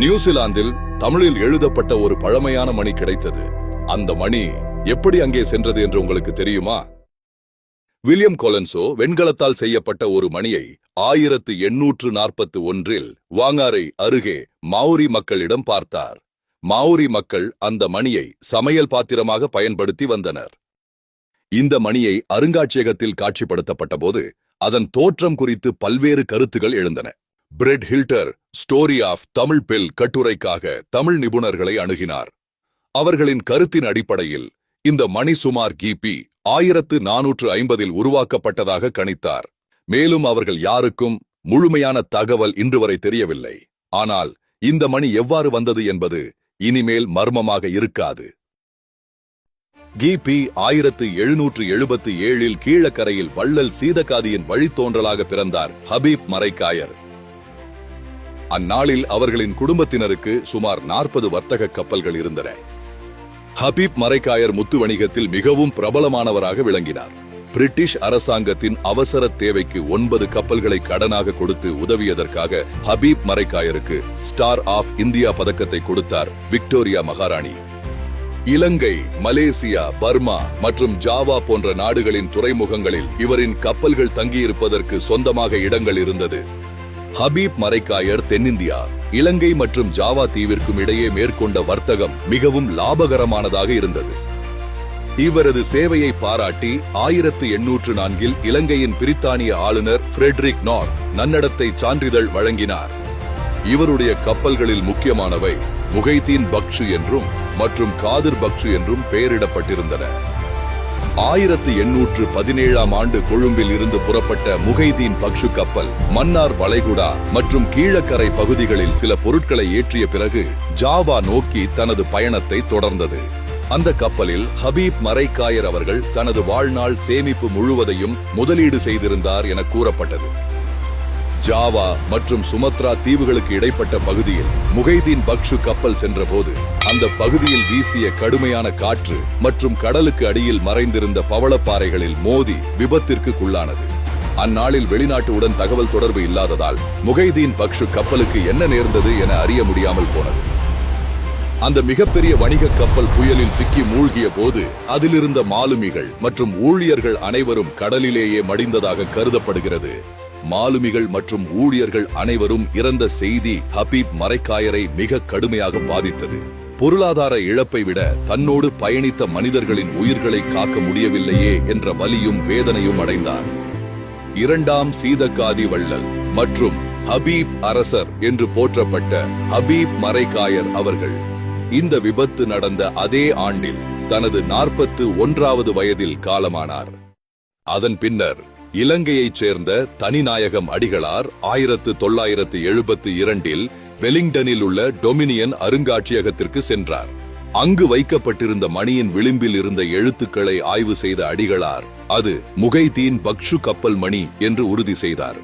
நியூசிலாந்தில் தமிழில் எழுதப்பட்ட ஒரு பழமையான மணி கிடைத்தது. அந்த மணி எப்படி அங்கே சென்றது என்று உங்களுக்கு தெரியுமா? வில்லியம் கொலன்சோ வெண்கலத்தால் செய்யப்பட்ட ஒரு மணியை 1841 வாங்காரை அருகே மாவுரி மக்களிடம் பார்த்தார். மாவுரி மக்கள் அந்த மணியை சமையல் பாத்திரமாக பயன்படுத்தி வந்தனர். இந்த மணியை அருங்காட்சியகத்தில் காட்சிப்படுத்தப்பட்ட போது அதன் தோற்றம் குறித்து பல்வேறு கருத்துகள் எழுந்தன. பிரெட் ஹில்டர் ஸ்டோரி ஆஃப் தமிழ் பெல் கட்டுரைக்காக தமிழ் நிபுணர்களை அணுகினார். அவர்களின் கருத்தின் அடிப்படையில் இந்த மணி சுமார் கிபி 1450 உருவாக்கப்பட்டதாக கணித்தார். மேலும் அவர்கள் யாருக்கும் முழுமையான தகவல் இன்று வரை தெரியவில்லை. ஆனால் இந்த மணி எவ்வாறு வந்தது என்பது இனிமேல் மர்மமாக இருக்காது. கிபி 1777 கீழக்கரையில் வள்ளல் சீதகாதியின் வழித்தோன்றலாக பிறந்தார் ஹபீப் மரைக்காயர். அந்நாளில் அவர்களின் குடும்பத்தினருக்கு சுமார் 40 வர்த்தக கப்பல்கள் இருந்தன. ஹபீப் மரைக்காயர் முத்து வணிகத்தில் மிகவும் பிரபலமானவராக விளங்கினார். பிரிட்டிஷ் அரசாங்கத்தின் அவசர தேவைக்கு 9 கப்பல்களை கடனாக கொடுத்து உதவியதற்காக ஹபீப் மரைக்காயருக்கு ஸ்டார் ஆஃப் இந்தியா பதக்கத்தை கொடுத்தார் விக்டோரியா மகாராணி. இலங்கை, மலேசியா, பர்மா மற்றும் ஜாவா போன்ற நாடுகளின் துறைமுகங்களில் இவரின் கப்பல்கள் தங்கியிருப்பதற்கு சொந்தமாக இடங்கள் இருந்தது. ஹபீப் மரைக்காயர் தென்னிந்தியா, இலங்கை மற்றும் ஜாவா தீவிற்கும் இடையே மேற்கொண்ட வர்த்தகம் மிகவும் லாபகரமானதாக இருந்தது. இவரது சேவையை பாராட்டி 1804 இலங்கையின் பிரித்தானிய ஆளுநர் ஃபிரெட்ரிக் நார்த் நன்னடத்தை சான்றிதழ் வழங்கினார். இவருடைய கப்பல்களில் முக்கியமானவை முகைதீன் பக்ஷு என்றும் மற்றும் காதிர் பக்ஷு என்றும் பெயரிடப்பட்டிருந்தன. 1817 ஆண்டு கொழும்பில் இருந்து புறப்பட்ட முகைதீன் பக்ஷு கப்பல் மன்னார் வளைகுடா மற்றும் கீழக்கரை பகுதிகளில் சில பொருட்களை ஏற்றிய பிறகு ஜாவா நோக்கி தனது பயணத்தை தொடர்ந்தது. அந்த கப்பலில் ஹபீப் மரைக்காயர் அவர்கள் தனது வாழ்நாள் சேமிப்பு முழுவதையும் முதலீடு செய்திருந்தார் என கூறப்பட்டது. ஜாவா மற்றும் சுமத்ரா தீவுகளுக்கு இடைப்பட்ட பகுதியில் முகைதீன் பக்ஷு கப்பல் சென்றபோது அந்த பகுதியில் வீசிய கடுமையான காற்று மற்றும் கடலுக்கு அடியில் மறைந்திருந்த பவளப்பாறைகளில் மோதி விபத்திற்குள்ளானது. அந்நாளில் வெளிநாட்டுடன் தகவல் தொடர்பு இல்லாததால் முகைதீன் பக்ஷு கப்பலுக்கு என்ன நேர்ந்தது என அறிய முடியாமல் போனது. அந்த மிகப்பெரிய வணிக கப்பல் புயலில் சிக்கி மூழ்கிய போது அதிலிருந்த மாலுமிகள் மற்றும் ஊழியர்கள் அனைவரும் கடலிலேயே மடிந்ததாக கருதப்படுகிறது. மாலுமிகள் மற்றும் ஊழியர்கள் அனைவரும் இறந்த செய்தி ஹபீப் மரைக்காயரை மிக கடுமையாக பாதித்தது. பொருளாதார இழப்பை விட தன்னோடு பயணித்த மனிதர்களின் உயிர்களை காக்க முடியவில்லையே என்ற வலியும் வேதனையும் அடைந்தார். 2ஆம் சீதகாதி வள்ளல் மற்றும் ஹபீப் அரசர் என்று போற்றப்பட்ட ஹபீப் மரைக்காயர் அவர்கள் இந்த விபத்து நடந்த அதே ஆண்டில் தனது 41வது வயதில் காலமானார். அதன் பின்னர் இலங்கையைச் சேர்ந்த தனிநாயகம் அடிகளார் 1972 வெலிங்டனில் உள்ள டொமினியன் அருங்காட்சியகத்திற்கு சென்றார். அங்கு வைக்கப்பட்டிருந்த மணியின் விளிம்பில் இருந்த எழுத்துக்களை ஆய்வு செய்த அடிகளார் அது முகைதீன் பக்ஷு கப்பல் மணி என்று உறுதி செய்தார்.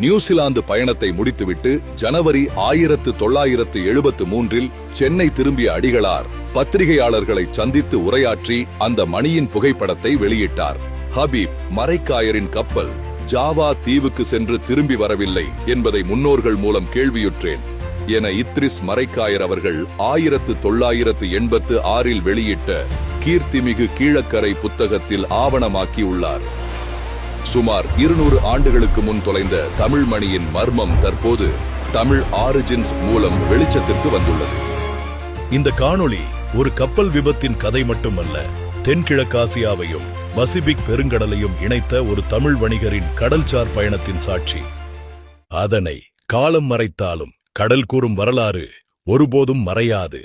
நியூசிலாந்து பயணத்தை முடித்துவிட்டு ஜனவரி 1973 சென்னை திரும்பிய அடிகளார் பத்திரிகையாளர்களை சந்தித்து உரையாற்றி அந்த மணியின் புகைப்படத்தை வெளியிட்டார். ஹபீப் மரைக்காயரின் கப்பல் ஜாவா தீவுக்கு சென்று திரும்பி வரவில்லை என்பதை முன்னோர்கள் மூலம் கேள்வியுற்றேன் என இத்ரிஸ் மரைக்காயர் அவர்கள் 1986 வெளியிட்ட கீர்த்திமிகு கீழக்கரை புத்தகத்தில் ஆவணமாக்கியுள்ளார். சுமார் 200 ஆண்டுகளுக்கு முன் தொலைந்த தமிழ் மணியின் மர்மம் தற்போது தமிழ் ஆரிஜின்ஸ் மூலம் வெளிச்சத்திற்கு வந்துள்ளது. இந்த காணொளி ஒரு கப்பல் விபத்தின் கதை மட்டுமல்ல, தென்கிழக்காசியாவையும் பசிபிக் பெருங்கடலையும் இணைத்த ஒரு தமிழ் வணிகரின் கடல்சார் பயணத்தின் சாட்சி. அதனை காலம் மறைத்தாலும் கடல் கூறும் வரலாறு ஒருபோதும் மறையாது.